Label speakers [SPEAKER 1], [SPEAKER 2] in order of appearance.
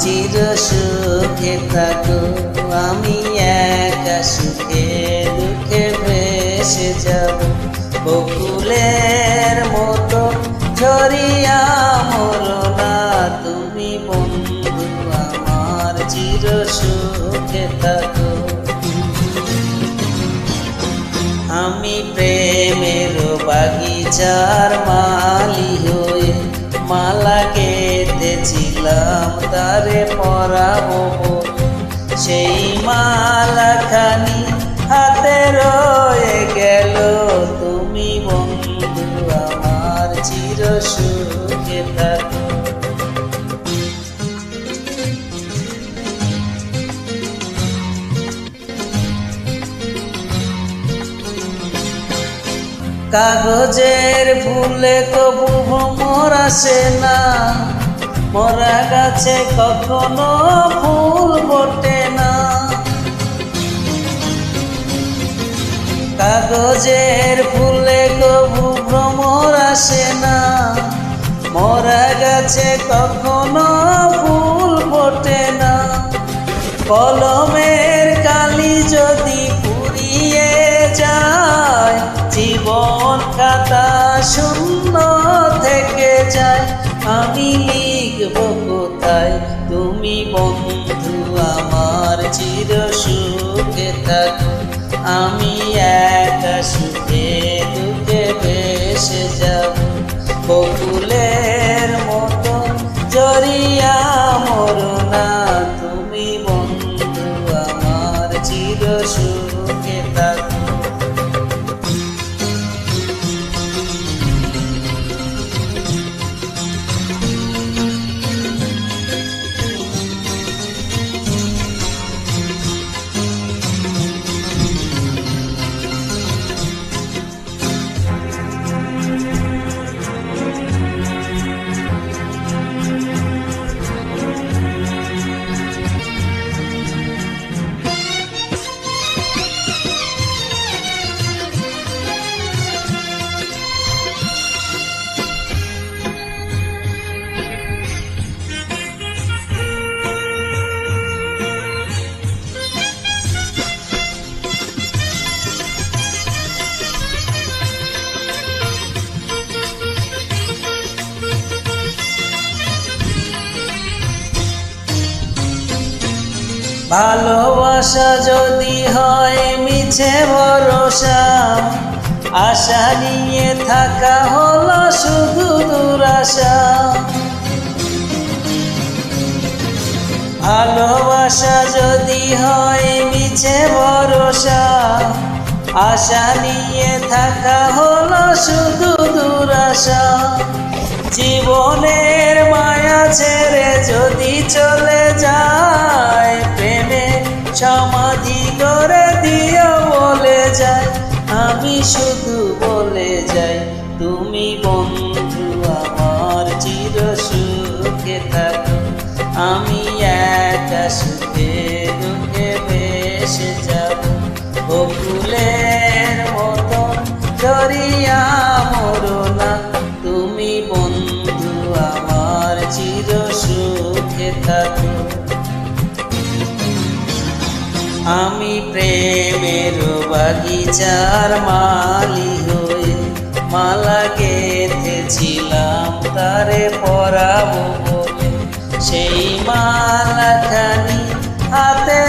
[SPEAKER 1] চির সুখে থাকো, আমি একা সুখে দুঃখে ভেসে যাব। বকুলের মতো ঝরিয়া মরো না, তুমি বন্ধু আমার চির সুখে থাকো। আমি প্রেমের বাগিচার মালি হয়ে মালা গেঁথেছিলাম তারে পরাবো বলে, সেই মালাখানি হাতে রয়ে গেল। তুমি বন্ধু আমার চির সুখে থাকো। কাগজের ফুলে কবু ভ্রমর আসে না, মরা গাছে কখনো ফুল ফোটে না। কাগজের ফুলে কবু ভ্রমর আসে না, মরা গাছে কখনো ফুল ফোটে না। কলমের কালি যদি পুড়িয়ে যায়, জীবন খাতা শূন্য থেকে যায়। আমি লিখব কোথায়, তুমি বন্ধু আমার চির সুখে থাকো। আমি একা সুখে দুঃখে ভেসে যাব। বকুলের মতো ঝরিয়া মরো না, তুমি বন্ধু আমার চির সুখে থাকো। ভালোবাসা যদি হয় মিছে ভরসা, আশা নিয়ে থাকা হলো শুধু দুরাশা। ভালোবাসা যদি হয় মিছে ভরসা, আশা নিয়ে থাকা হলো শুধু দুরাশা। জীবনের মায়া ছেড়ে যদি চলে যায়, প্রেমে সমাধি করে দিও বলে যায়। আমি শুধু বলে যাই, তুমি বন্ধু আমার চির সুখে থাকো। আমি একা সুখে দুঃখে ভেসে যাব। বকুলের মতো ঝরিয়া মরো না, তুমি বন্ধু আমার চির সুখে থাকো। আমি প্রেমের বাগিচার মালি হয়ে মালা গেঁথেছিলাম তারে পরাবো বলে, সেই মালাখানি হাতে